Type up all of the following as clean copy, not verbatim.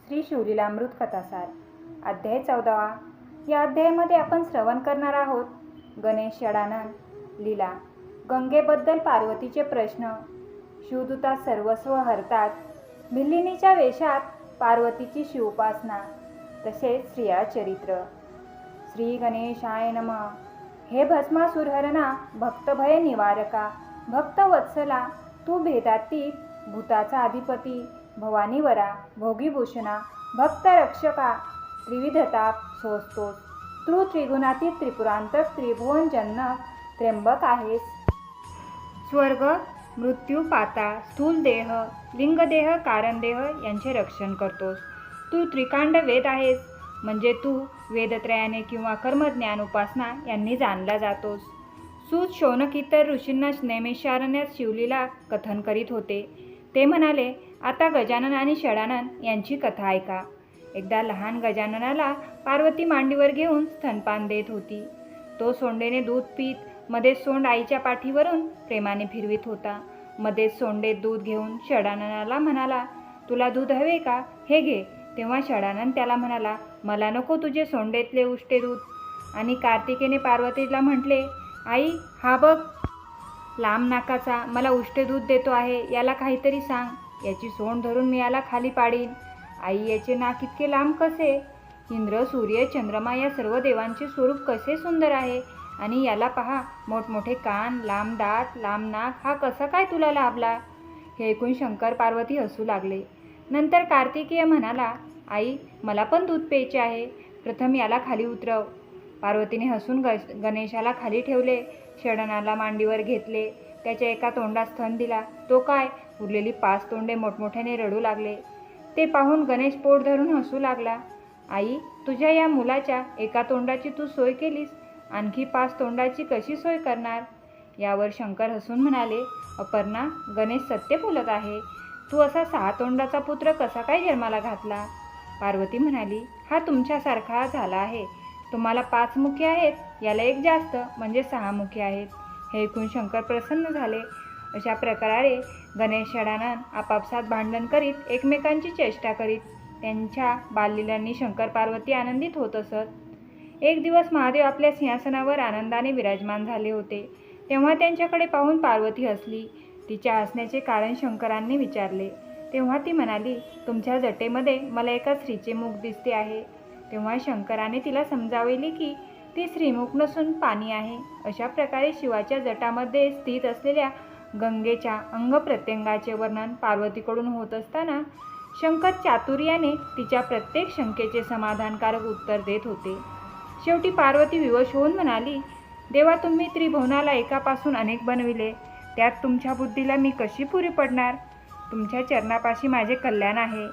श्री शिवलीलामृत कथासार अध्याय 14वा। या अध्यायामध्ये आपण श्रवण करणार आहोत गणेश षडानन लीला, गंगेबद्दल पार्वतीचे प्रश्न, शिवदूता सर्वस्व हरतात, भिल्लिनीच्या वेशात पार्वतीची शिवोपासना, तसेच स्त्रिया चरित्र। श्री गणेशाय नमः। हे भस्मासुरहरणा, भक्तभय निवारका, भक्तवत्सला, तू भेदातीत, भूताचा अधिपती, भवानीवरा, भोगीभूषणा, भक्तरक्षका, त्रिविधताप सोसतोस, तू त्रिगुणातीत, त्रिपुरांतक, त्रिभुवन जनक, त्र्यंबक आहेस। स्वर्ग, मृत्यू, पाताळ, स्थूल देह, लिंगदेह, कारणदेह यांचे रक्षण करतोस। तू त्रिकांड वेद आहेस, म्हणजे तू वेदत्रयाने किंवा कर्मज्ञान उपासना यांनी जाणला जातोस। सूत शौनक इतर ऋषींना नैमिषारण्यात शिवलीला कथन करीत होते। ते म्हणाले, आता गजानन आणि षडानन यांची कथा ऐका। एकदा लहान गजाननाला पार्वती मांडीवर घेऊन स्तनपान देत होती। तो सोंडेने दूध पीत मध्येच सोंड आईच्या पाठीवरून प्रेमाने फिरवित होता। मध्येच सोंडेत दूध घेऊन षडाननाला म्हणाला, तुला दूध हवे का? हे घे। तेव्हा षडानन त्याला म्हणाला, मला नको तुझे सोंडेतले उष्टे दूध। आणि कार्तिकेने पार्वतीला म्हटले, आई हा बघ लांब नाकाचा, मला उष्टे दूध देतो आहे, याला काहीतरी सांग, याची सोंड धरून मी याला खाली पाडीन। आई याचे नाक इतके लांब कसे? इंद्र, सूर्य, चंद्रमा या सर्व देवांचे स्वरूप कसे सुंदर आहे, आणि याला पहा, मोठमोठे कान, लांब दात, लांब नाक, हा कसा काय तुला लाभला? हे ऐकून शंकर पार्वती हसू लागले। नंतर कार्तिकेय म्हणाला, आई मला पण दूध प्यायचे आहे, प्रथम याला खाली उतरव। पार्वतीने हसून गणेशाला खाली ठेवले, षडाननाला मांडीवर घेतले, त्याच्या एका तोंडात स्तन दिला, तो काय उरलेली 5 तोंडे मोठमोठ्याने रडू लागले। ते पाहून गणेश पोट धरून हसू लागला। आई तुझ्या या मुलाच्या एका तोंडाची तू सोय केलीस, आणखी 5 तोंडाची कशी सोय करणार? यावर शंकर हसून म्हणाले, अपर्णा, गणेश सत्य बोलत आहे, तू असा 6 तोंडाचा पुत्र कसा काय जन्माला घातला? पार्वती म्हणाली, हा तुमच्यासारखा झाला आहे, तुम्हाला 5 मुखे आहेत, याला एक जास्त म्हणजे 6 मुखे आहेत। हे ऐकून शंकर प्रसन्न झाले। अशा प्रकारे गणेश षडानन आपापसात भांडण करीत, एकमेकांची चेष्टा करीत, त्यांच्या बाललीलांनी शंकर पार्वती आनंदित होत असत। एक दिवस महादेव आपल्या सिंहासनावर आनंदाने विराजमान झाले होते। तेव्हा त्यांच्याकडे पाहून पार्वती हसली। तिच्या हसण्याचे कारण शंकरांनी विचारले। तेव्हा ती म्हणाली, तुमच्या जटेमध्ये मला एका स्त्रीचे मुख दिसते आहे। तेव्हा शंकराने तिला समजावले की ती स्त्रीमुख नसून पाणी आहे। अशा प्रकारे शिवाच्या जटामध्ये स्थित असलेल्या गंगेच्या अंगप्रत्यंगाचे वर्णन पार्वतीकडून होत असताना शंकर चातुर्याने तिच्या प्रत्येक शंकेचे समाधानकारक उत्तर देत होते। शेवटी पार्वती विवश होऊन म्हणाली, देवा, तुम्ही त्रिभुवनाला एकापासून अनेक बनविले, त्यात तुमच्या बुद्धीला मी कशी पुरी पडणार? तुमच्या चरणापाशी माझे कल्याण आहे।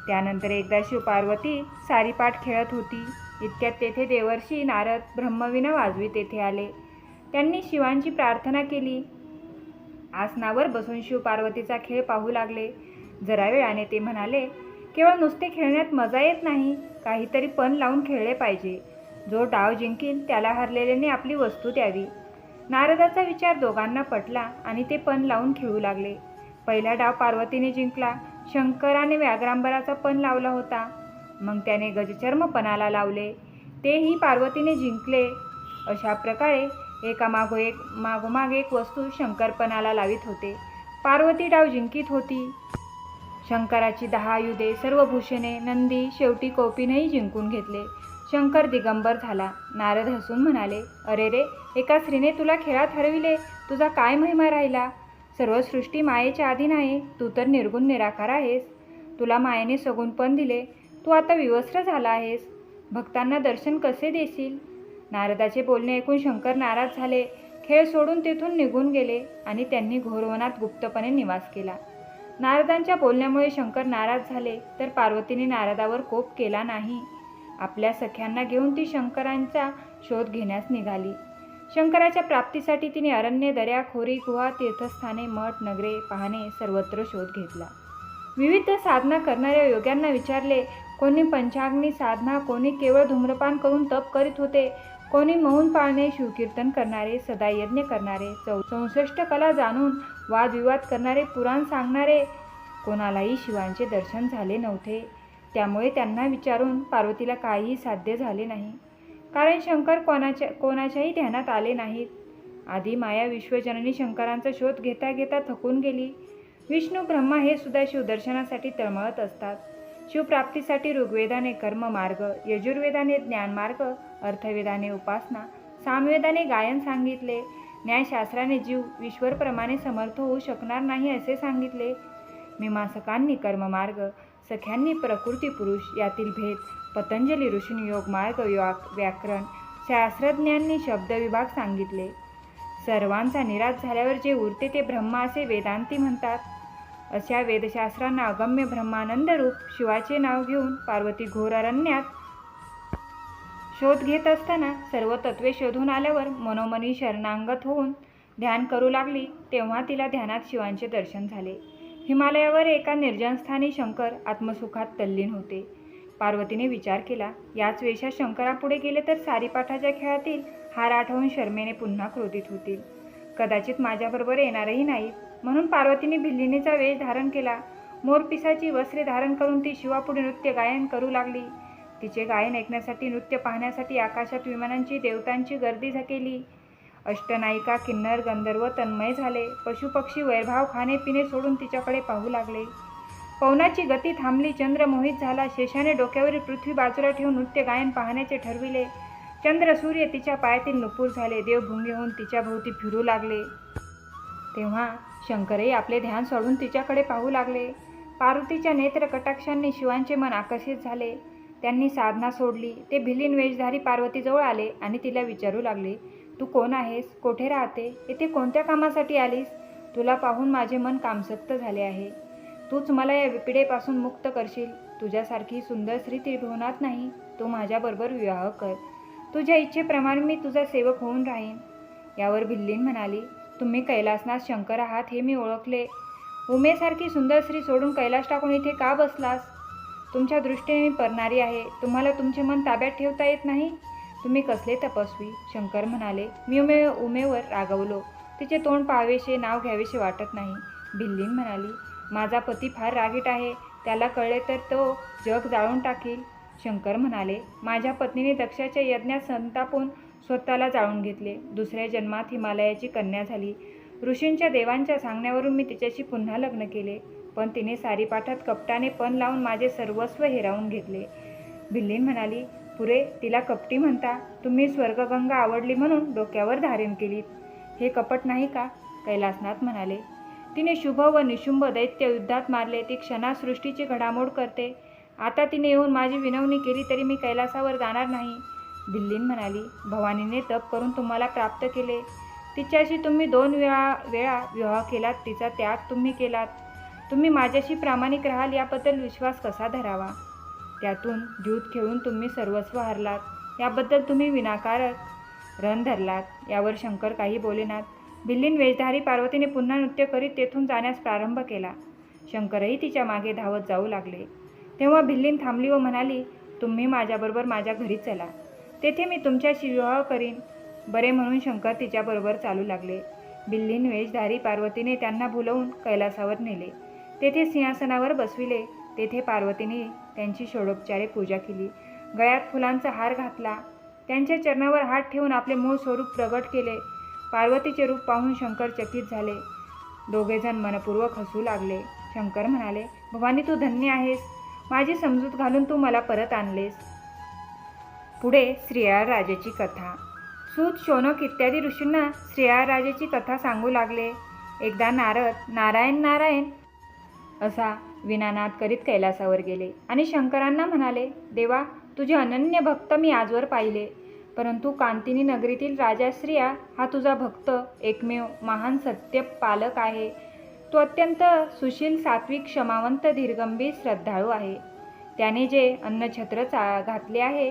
त्यानंतर एकदा शिवपार्वती सारीपाट खेळत होती। इतक्यात तेथे देवर्षी नारद ब्रह्मवीणा वाजवीत तेथे आले। त्यांनी शिवांची प्रार्थना केली। आसनावर बसून शिवपार्वतीचा खेळ पाहू लागले। जरा वेळाने ते म्हणाले, केवळ नुसते खेळण्यात मजा येत नाही, काहीतरी पण लावून खेळले पाहिजे। जो डाव जिंकील त्याला हरलेल्याने आपली वस्तू द्यावी। नारदाचा विचार दोघांना पटला आणि ते पण लावून खेळू लागले। पहिला डाव पार्वतीने जिंकला। शंकराने व्याघ्रांबराचा पण लावला होता, मग त्याने गजचर्मपणाला लावले, तेही पार्वतीने जिंकले। अशा प्रकारे मागोमाग एक वस्तू शंकरपणाला लावित होते। पार्वती डाव जिंकीत होती। शंकराची 10 आयुधे, सर्व भूषणे, नंदी, शेवटी कौपिनही जिंकून घेतले। शंकर दिगंबर झाला। नारद हसून म्हणाले, अरे रे, एका स्त्रीने तुला खेळात हरविले, तुझा काय महिमा राहिला? सर्व सृष्टी मायेच्या अधीन आहे, तू तर निर्गुण निराकार आहेस। तुला मायेने सगुणपण दिले, तू आता विवस्त्र झाला आहेस, भक्तांना दर्शन कसे देशील? नारदाचे बोलणे ऐकून शंकर नाराज झाले। खेळ सोडून तेथून निघून गेले आणि त्यांनी घोरवनात गुप्तपणे निवास केला। नारदांच्या बोलण्यामुळे शंकर नाराज झाले, तर पार्वतीने नारदावर कोप केला नाही। आपल्या सख्यांना घेऊन ती शंकरांचा शोध घेण्यास निघाली। शंकराच्या प्राप्तीसाठी तिने अरण्य, दऱ्या, खोरी, गुहा, तीर्थस्थाने, मठ, नगरे पाहणे सर्वत्र शोध घेतला। विविध साधना करणाऱ्या योग्यांना विचारले। कोणी पंचाग्नी साधना, कोणी केवळ धूम्रपान करून तप करीत होते, कोणी मौन पाळणे, शिवकीर्तन करणारे, सदा यज्ञ करणारे, 64 कला जाणून वादविवाद करणारे, पुराण सांगणारे, कोणालाही शिवांचे दर्शन झाले नव्हते। त्यामुळे त्यांना विचारून पार्वतीला काहीही साध्य झाले नाही, कारण शंकर कोणाच्याही ध्यानात आले नाहीत. आधी माया विश्वजननी शंकरांचा शोध घेता घेता थकून गेली. विष्णू ब्रह्मा हे सुद्धा शिवदर्शनासाठी तळमळत असतात. शिवप्राप्तीसाठी ऋग्वेदाने कर्ममार्ग, यजुर्वेदाने ज्ञानमार्ग, अर्थवेदाने उपासना, सामवेदाने गायन सांगितले, न्यायशास्त्राने जीव ईश्वरप्रमाणे समर्थ होऊ शकणार नाही असे सांगितले, मीमांसकांनी कर्ममार्ग, सख्यांनी प्रकृती पुरुष यातील भेद, पतंजली ऋषींनी योगमार्ग, व्याकरण, शास्त्रज्ञांनी शब्दविभाग सांगितले. सर्वांचा निराश झाल्यावर जे उरते ते ब्रह्मा असे वेदांती म्हणतात. अशा वेदशास्त्रांना अगम्य ब्रह्मानंद रूप शिवाचे नाव घेऊन पार्वती घोर अरण्यात शोध घेत असताना सर्व तत्वे शोधून आल्यावर मनोमनी शरणागत होऊन ध्यान करू लागली. तेव्हा तिला ध्यानात शिवांचे दर्शन झाले. हिमालयावर एका निर्जन स्थानी शंकर आत्मसुखात तल्लीन होते. पार्वतीने विचार केला, याच वेशात शंकरापुढे गेले तर सारीपाठाच्या खेळातील हार आठवून शर्मेने पुन्हा क्रोधित होतील. कदाचित माझ्याबरोबर येणारही नाहीत. म्हणून पार्वतीने भिल्लिणीचा वेश धारण केला. मोरपिसाची वस्त्रे धारण करून ती शिवापुढे नृत्य गायन करू लागली. तिचे गायन ऐकण्यासाठी, नृत्य पाहण्यासाठी आकाशात विमानांची, देवतांची गर्दी केली. अष्टनायिका, किन्नर, गंधर्व तन्मय झाले. पशुपक्षी वैरभाव खाणे पिणे सोडून तिच्याकडे पाहू लागले. पवनाची गती थांबली. चंद्र मोहित झाला. शेषाने डोक्यावरील पृथ्वी बाजूला ठेवून नृत्य गायन पाहण्याचे ठरविले. चंद्र सूर्य तिच्या पायातील नुपूर झाले. देव भुंगे होऊन तिच्या भोवती फिरू लागले. तेव्हा शंकरही आपले ध्यान सोडून तिच्याकडे पाहू लागले. पार्वतीच्या नेत्र कटाक्षांनी शिवांचे मन आकर्षित झाले. त्यांनी साधना सोडली. ते भिल्लीन वेशधारी पार्वतीजवळ आले आणि तिला विचारू लागले, तू कोण आहेस? कोठे राहते? येथे कोणत्या कामासाठी आलीस? तुला पाहून माझे मन कामसक्त झाले आहे. तूच मला या पिडेपासून मुक्त करशील. तुझ्यासारखी सुंदर स्त्री त्रिभुवनात नाही. तू माझ्याबरोबर विवाह कर. तुझ्या इच्छेप्रमाणे मी तुझा सेवक होऊन राहीन. यावर भिल्लीन म्हणाली, तुम्ही कैलासनाथ शंकर आहात हे मी ओळखले. उमेसारखी सुंदर स्त्री सोडून कैलास टाकून इथे का बसलास? तुमच्या दृष्टीने मी परणारी आहे. तुम्हाला तुमचे मन ताब्यात ठेवता येत नाही. तुम्ही कसले तपस्वी? शंकर म्हणाले, मी उमेवर रागवलो. तिचे तोंड पाहावेसे, नाव घ्यावेसे वाटत नाही. भिल्लीन म्हणाली, माझा पती फार रागीट आहे. त्याला कळले तर तो जग जाळून टाकील. शंकर म्हणाले, माझ्या पत्नीने दक्षाच्या यज्ञात संतापून स्वतःला जाळून घेतले. दुसऱ्या जन्मात हिमालयाची कन्या झाली. ऋषींच्या देवांच्या सांगण्यावरून मी तिच्याशी पुन्हा लग्न केले. पण तिने सारीपाठात कपटाने पण लावून माझे सर्वस्व हिरावून घेतले. भिल्लीन म्हणाली, पुरे तिला कपटी म्हणता? तुम्ही स्वर्गगंगा आवडली म्हणून डोक्यावर धारण केलीत. हे कपट नाही का? कैलासनाथ म्हणाले, तिने शुभ व निशुंभ दैत्य युद्धात मारले. ती क्षणात सृष्टीची घडामोड करते. आता तिने येऊन माझी विनवणी केली तरी मी कैलासावर जाणार नाही. भिल्लीन म्हणाली, भवानीने तप करून तुम्हाला प्राप्त केले. तिच्याशी तुम्ही 2 वेळा विवाह केलात. तिचा त्याग तुम्ही केलात. तुम्ही माझ्याशी प्रामाणिक राहाल याबद्दल विश्वास कसा धरावा? त्यातून द्यूत खेळून तुम्ही सर्वस्व हरलात. याबद्दल तुम्ही विनाकारक रण धरलात. यावर शंकर काही बोलेनात. भिल्लीन वेशधारी पार्वतीने पुन्हा नृत्य करीत तेथून जाण्यास प्रारंभ केला. शंकरही तिच्या मागे धावत जाऊ लागले. तेव्हा भिल्लीन थांबली व म्हणाली, तुम्ही माझ्याबरोबर माझ्या घरी चला. तेथे मी तुमच्याशी विवाह करीन. बरे म्हणून शंकर तिच्याबरोबर चालू लागले. भिल्लीन वेशधारी पार्वतीने त्यांना भुलवून कैलासावर नेले. तेथे सिंहासनावर बसविले. तेथे पार्वतीने त्यांची षोडोपचारे पूजा केली. गळ्यात फुलांचा हार घातला. त्यांच्या चरणावर हात ठेवून आपले मूळ स्वरूप प्रगट केले. पार्वतीचे रूप पाहून शंकर चकित झाले. दोघेजण मनपूर्वक हसू लागले. शंकर म्हणाले, भवानी तू धन्य आहेस. माझी समजूत घालून तू मला परत आणलेस. पुढे श्रीयाळ राजाची कथा. सूत, शौनक इत्यादी ऋषींना श्रीयाळ राजाची कथा सांगू लागले. एकदा नारद नारायण नारायण असा विनानाद करीत कैलासावर गेले आणि शंकरांना म्हणाले, देवा तुझे अनन्य भक्त मी आजवर पाहिले. परंतु कांतिनी नगरीतील राजा श्रिया हा तुझा भक्त एकमेव महान सत्य पालक आहे. तो अत्यंत सुशील, सात्विक, क्षमावंत, धीरगंभीर, श्रद्धाळू आहे. त्याने जे अन्नछत्र घातले आहे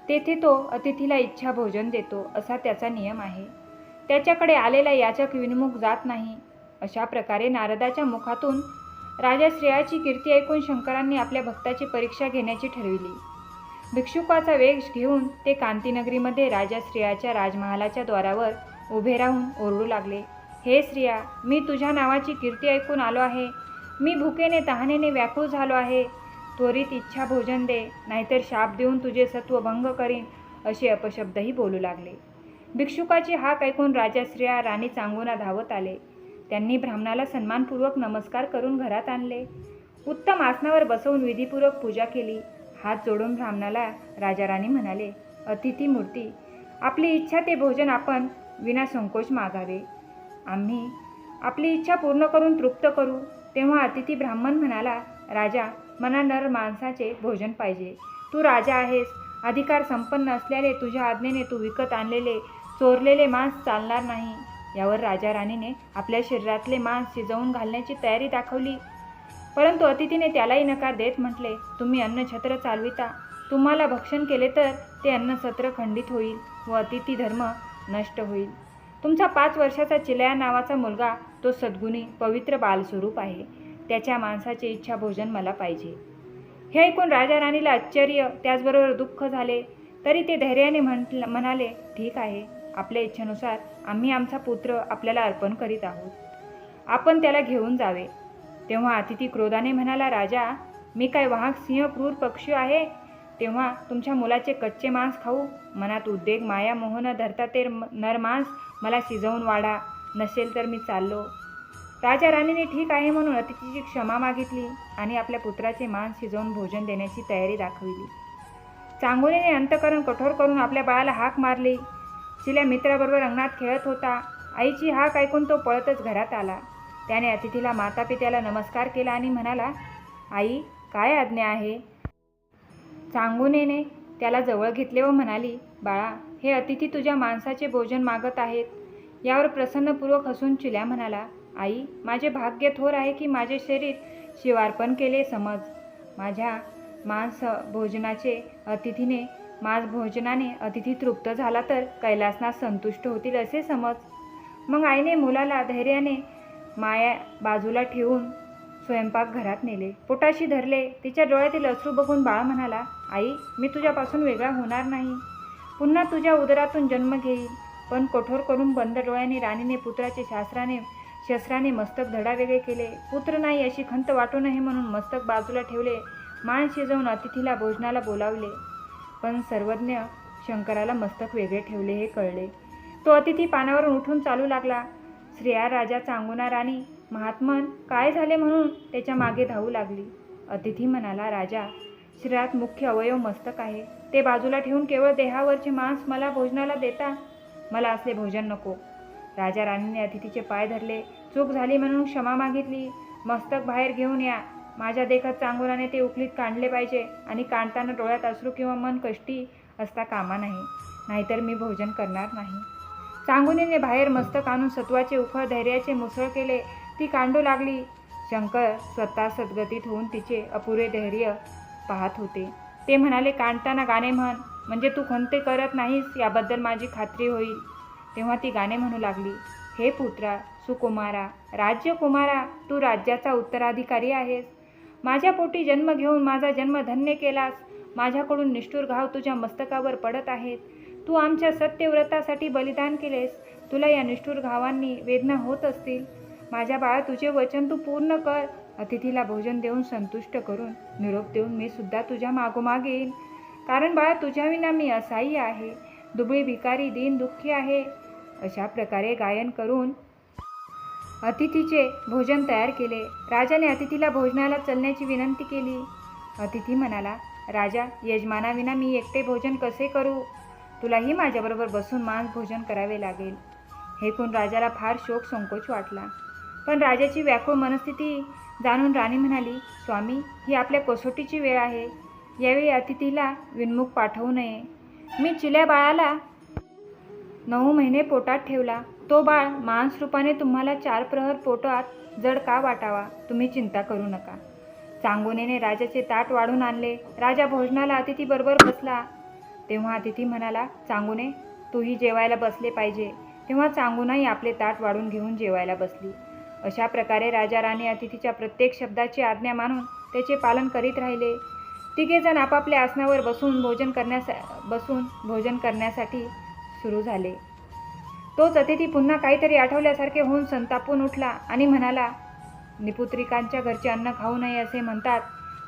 तेथे तो अतिथीला इच्छा भोजन देतो असा त्याचा नियम आहे. त्याच्याकडे आलेला याचक विनमुख जात नाही. अशा प्रकारे नारदाच्या मुखातून राजा श्रेयाची कीर्ती ऐकून शंकरांनी आपल्या भक्ताची परीक्षा घेण्याची ठरविली. भिक्षुकाचा वेश घेऊन ते कांतीनगरीमध्ये राजा श्रेयाच्या राजमहालाच्या द्वारावर उभे राहून ओरडू लागले, हे श्रिया, मी तुझ्या नावाची कीर्ती ऐकून आलो आहे. मी भुकेने तहानेने व्याकुळ झालो आहे. तू त्वरित इच्छा भोजन दे, नाहीतर शाप देऊन तुझे सत्व भंग करीन, असे अपशब्दही बोलू लागले. भिक्षुकाची हाक ऐकून राजा श्रेया राणी चांगुना धावत आले. त्यांनी ब्राह्मणाला सन्मानपूर्वक नमस्कार करून घरात आणले. उत्तम आसनावर बसवून विधीपूर्वक पूजा केली. हात जोडून ब्राह्मणाला राजा राणी म्हणाले, अतिथी मूर्ती, आपली इच्छा ते भोजन आपण विनासंकोच मागावे. आम्ही आपली इच्छा पूर्ण करून तृप्त करू. तेव्हा अतिथी ब्राह्मण म्हणाला, राजा, मला नर माणसाचे भोजन पाहिजे. तू राजा आहेस. अधिकार संपन्न असल्याने तुझ्या आज्ञेने तू विकत आणलेले चोरलेले मांस चालणार नाही. यावर राजा राणीने आपल्या शरीरातले मांस शिजवून घालण्याची तयारी दाखवली. परंतु अतिथीने त्यालाही नकार देत म्हटले, तुम्ही अन्नछत्र चालविता. तुम्हाला भक्षण केले तर ते अन्नछत्र खंडित होईल व अतिथी धर्म नष्ट होईल. तुमचा 5 वर्षाचा चिलया नावाचा मुलगा तो सद्गुणी पवित्र बालस्वरूप आहे. त्याच्या मांसाचे इच्छा भोजन मला पाहिजे. हे ऐकून राजा राणीला आश्चर्य त्याचबरोबर दुःख झाले. तरी ते धैर्याने म्हणाले, ठीक आहे, आपल्या इच्छेनुसार आम्ही आमचा पुत्र आपल्याला अर्पण करीत आहोत. आपण त्याला घेऊन जावे. तेव्हा अतिथी क्रोधाने म्हणाला, राजा, मी काय वाहक सिंह क्रूर पक्षी आहे? तेव्हा तुमच्या मुलाचे कच्चे मांस खाऊ? मनात उद्वेग माया मोह न धरता ते नरमांस मला शिजवून वाढा, नसेल तर मी चाललो. राजा राणीने ठीक आहे म्हणून अतिथीची क्षमा मागितली आणि आपल्या पुत्राचे मांस शिजवून भोजन देण्याची तयारी दाखविली. चांगुनेने अंतःकरण कठोर करून आपल्या बाळाला हाक मारली. चिल्या मित्राबरोबर अंगणात खेळत होता. आईची हाक ऐकून तो पळतच घरात आला. त्याने अतिथीला मातापित्याला नमस्कार केला आणि म्हणाला, आई, काय आज्ञा आहे? चांगुनेने त्याला जवळ घेतले व म्हणाली, बाळा, हे अतिथी तुझ्या मांसाचे भोजन मागत आहेत. यावर प्रसन्नपूर्वक हसून चिल्या म्हणाला, आई, माझे भाग्य थोर आहे की माझे शरीर शिवार्पण केले समज. माझ्या मांस भोजनाने अतिथी तृप्त झाला तर कैलासनाथ संतुष्ट होतील असे समज. मग आईने मुलाला धैर्याने माया बाजूला ठेवून स्वयंपाकघरात नेले. पोटाशी धरले. तिच्या डोळ्यातील अश्रू बघून बाळ म्हणाला, आई, मी तुझ्यापासून वेगळा होणार नाही. पुन्हा तुझ्या उदरातून जन्म घेईल. पण कठोर करून बंद डोळ्याने राणीने पुत्राचे शस्त्राने मस्तक धडावेगळे केले. पुत्र नाही अशी खंत वाटू नये म्हणून मस्तक बाजूला ठेवले. मांस शिजवून अतिथीला भोजनाला बोलावले. पण सर्वज्ञ शंकराला मस्तक वेगळे ठेवले हे कळले. तो अतिथी पानावरून उठून चालू लागला. श्रेया राजा चांगुना राणी महात्मन काय झाले म्हणून त्याच्या मागे धावू लागली. अतिथी म्हणाला, राजा, शरीरात मुख्य अवयव मस्तक आहे. ते बाजूला ठेवून केवळ देहावरचे मांस मला भोजनाला देता. मला असले भोजन नको. राजा राणीने अतिथीचे पाय धरले. चूक झाली म्हणून क्षमा मागितली. मस्तक बाहेर घेऊन या. माझ्या देखत चांगुनाने ते उकलीत काढले पाहिजे आणि काढताना डोळ्यात अश्रू किंवा मन कष्टी असता कामा नाही, नाहीतर मी भोजन करणार नाही. चांगुनेने बाहेर मस्तक आणून सत्वाचे उखळ धैर्याचे मुसळ केले. ती कांडू लागली. शंकर स्वतः सद्गतीत होऊन तिचे अपुरे धैर्य पाहत होते. ते म्हणाले, काढताना गाणे म्हण, म्हणजे तू खंते करत नाहीस याबद्दल माझी खात्री होईल. तेव्हा ती गाणे म्हणू लागली, हे पुत्रा, सुकुमारा, राज्यकुमारा, तू राज्याचा उत्तराधिकारी आहेस. माझ्या पोटी जन्म घेऊन माझा जन्म धन्य केलास. माझ्याकडून निष्ठुर घाव तुझ्या मस्तकावर पडत आहेत. तू आमच्या सत्यव्रतासाठी बलिदान केलेस. तुला या निष्ठुर घावांनी वेदना होत असतील. माझ्या बाळा, तुझे वचन तू पूर्ण कर. अतिथीला भोजन देऊन संतुष्ट करून निरोप देऊन मी सुद्धा तुझ्या मागोमाग येईल. कारण बाळा, तुझ्याविना मी असहाय्य आहे, दुबळी भिकारी, दीन दुःखी आहे. अशा प्रकारे गायन करून अतिथीचे भोजन तयार केले. राजाने अतिथीला भोजनाला चलण्याची विनंती केली. अतिथी म्हणाला, राजा, यजमानाविना मी एकटे भोजन कसे करू? तुलाही माझ्याबरोबर बसून मांस भोजन करावे लागेल. हे ऐकून राजाला फार शोक संकोच वाटला. पण राजाची व्याकुळ मनस्थिती जाणून राणी म्हणाली, स्वामी, ही आपल्या कसोटीची वेळ आहे. यावेळी अतिथीला विनमुख पाठवू नये. मी चिल्या बाळाला 9 महिने पोटात ठेवला. तो बाळ मांस रूपाने तुम्हाला 4 प्रहर पोटात जड का वाटावा? तुम्ही चिंता करू नका. चांगुनेने राजाचे ताट वाढून आणले. राजा भोजनाला अतिथीबरोबर बसला. तेव्हा अतिथी म्हणाला, चांगुने, तूही जेवायला बसले पाहिजे. तेव्हा चांगुनाही आपले ताट वाढून घेऊन जेवायला बसली. अशा प्रकारे राजा राणी अतिथीच्या प्रत्येक शब्दाची आज्ञा मानून त्याचे पालन करीत राहिले. तिघेजण आपापल्या आसनावर बसून भोजन करण्यासाठी सुरू झाले. तोच अतिथी पुन्हा काहीतरी आठवल्यासारखे होऊन संतापून उठला आणि म्हणाला, निपुत्रिकांच्या घरचे अन्न खाऊ नये असे म्हणतात.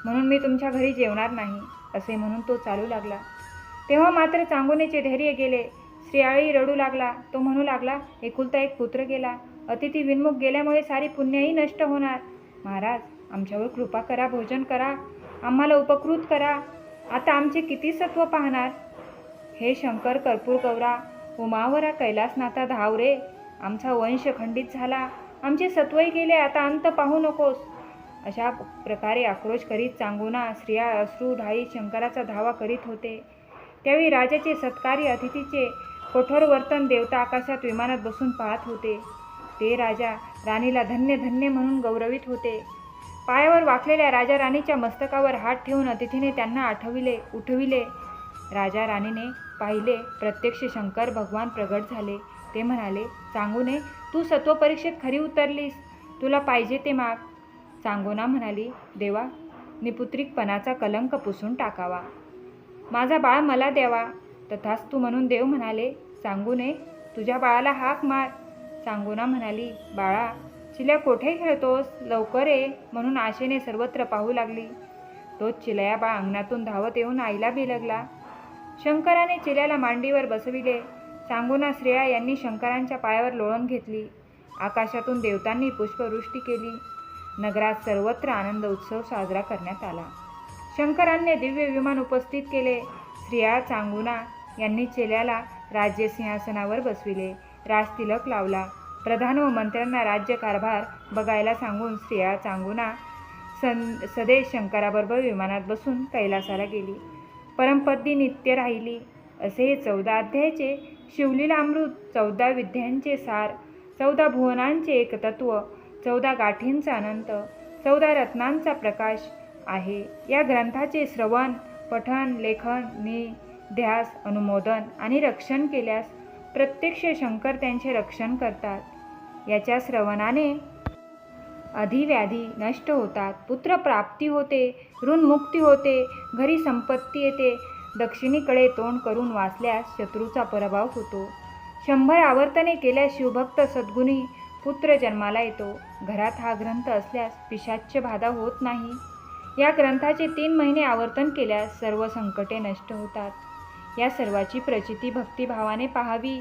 म्हणून मी तुमच्या घरी जेवणार नाही, असे म्हणून तो चालू लागला. तेव्हा मात्र चांगुनेचे धैर्य गेले. श्रेयाळही रडू लागला. तो म्हणू लागला, एकुलता एक पुत्र गेला, अतिथी विन्मुख गेल्यामुळे सारी पुण्यही नष्ट होणार. महाराज, आमच्यावर कृपा करा, भोजन करा, आम्हाला उपकृत करा. आता आमचे किती सत्व पाहणार. हे शंकर कर्पूर गौरा, उमावरा कैलासनाथा धाव रे. आमचा वंश खंडित झाला, आमचे सत्वही गेले, आता अंत पाहू नकोस. अशा प्रकारे आक्रोश करीत चांगुना, श्रेया अश्रू ढाळीत शंकराचा धावा करीत होते. त्यावेळी राजाचे सत्कारी अतिथीचे कठोर वर्तन देवता आकाशात विमानात बसून पाहत होते. ते राजा राणीला धन्य धन्य म्हणून गौरवित होते. पायावर वाकलेल्या राजा राणीच्या मस्तकावर हात ठेवून अतिथीने त्यांना उठविले. राजा राणीने पाहिले, प्रत्यक्ष शंकर भगवान प्रगट झाले. ते म्हणाले, चांगुने, तू सत्वपरीक्षेत खरी उतरलीस, तुला पाहिजे ते माग. चांगुना म्हणाली, देवा, निपुत्रिकपणाचा कलंक पुसून टाकावा, माझा बाळ मला द्यावा. तथास्तु म्हणून देव म्हणाले, चांगुने, तुझ्या बाळाला हाक मार. चांगुना म्हणाली, बाळा, चिल्या कोठे खेळतोस, लवकर ये. म्हणून आशेने सर्वत्र पाहू लागली. तोच चिलया बाळ अंगणातून धावत येऊन आईला बिलगला. शंकराने चिल्याला मांडीवर बसविले. चांगुना, श्रेया यांनी शंकरांच्या पायावर लोळण घेतली. आकाशातून देवतांनी पुष्पवृष्टी केली. नगरात सर्वत्र आनंद उत्सव साजरा करण्यात आला. शंकरांनी दिव्य विमान उपस्थित केले. श्रेया, चांगुना यांनी चिल्याला राज्यसिंहासनावर बसविले. राजतिलक लावला. प्रधान व मंत्र्यांना राज्यकारभार बघायला सांगून श्रेया, चांगुना सदेश शंकराबरोबर विमानात बसून कैलासाला गेली. परमपदी नित्य राहिली. असे हे 14 अध्यायाचे शिवलीलामृत, 14 विद्यांचे सार, 14 भुवनांचे एकतत्व, 14 गाठींचा अनंत, 14 रत्नांचा प्रकाश आहे. या ग्रंथाचे श्रवण, पठण, लेखन, ध्यास, अनुमोदन आणि रक्षण केल्यास प्रत्यक्ष शंकर त्यांचे रक्षण करतात. याच्या श्रवणाने अधिव्याधी नष्ट होतात, पुत्रप्राप्ती होते, ऋणमुक्ती होते, घरी संपत्ती येते, दक्षिणेकडे तोंड करून वाचल्यास शत्रूचा पराभव होतो, 100 आवर्तने केल्यास शिवभक्त सद्गुणी पुत्र जन्माला येतो. घरात हा ग्रंथ असल्यास पिशाच्य बाधा होत नाही. या ग्रंथाचे 3 महिने आवर्तन केल्यास सर्व संकटे नष्ट होतात. या सर्वाची प्रचिती भक्तिभावाने पाहावी.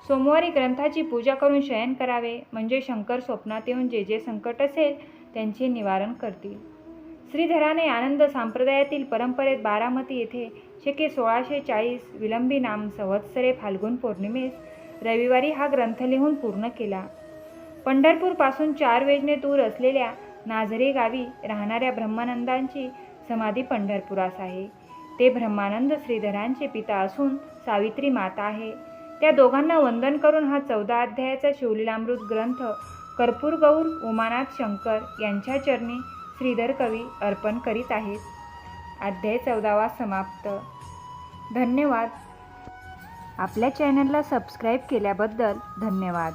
सोमवारी ग्रंथाची पूजा करून शयन करावे, म्हणजे शंकर स्वप्नात येऊन जे जे संकट असेल त्यांचे निवारण करतील. श्रीधराने आनंद संप्रदायातील परंपरेत बारामती येथे शके 1640 विलंबी नाम संवत्सरे फाल्गुन पौर्णिमेस रविवारी हा ग्रंथ लिहून पूर्ण केला. पंढरपूरपासून 4 वेजने दूर असलेल्या नाझरे गावी राहणाऱ्या ब्रह्मानंदांची समाधी पंढरपुरास आहे. ते ब्रह्मानंद श्रीधरांचे पिता असून सावित्री माता आहे. त्या दोघांना वंदन करून हा 14 अध्यायाचा शिवलीलामृत ग्रंथ कर्पूर गौर उमानाथ शंकर यांच्या चरणी श्रीधर कवी अर्पण करीत आहेत. अध्याय 14वा समाप्त. धन्यवाद. आपल्या चॅनलला सबस्क्राईब केल्याबद्दल धन्यवाद.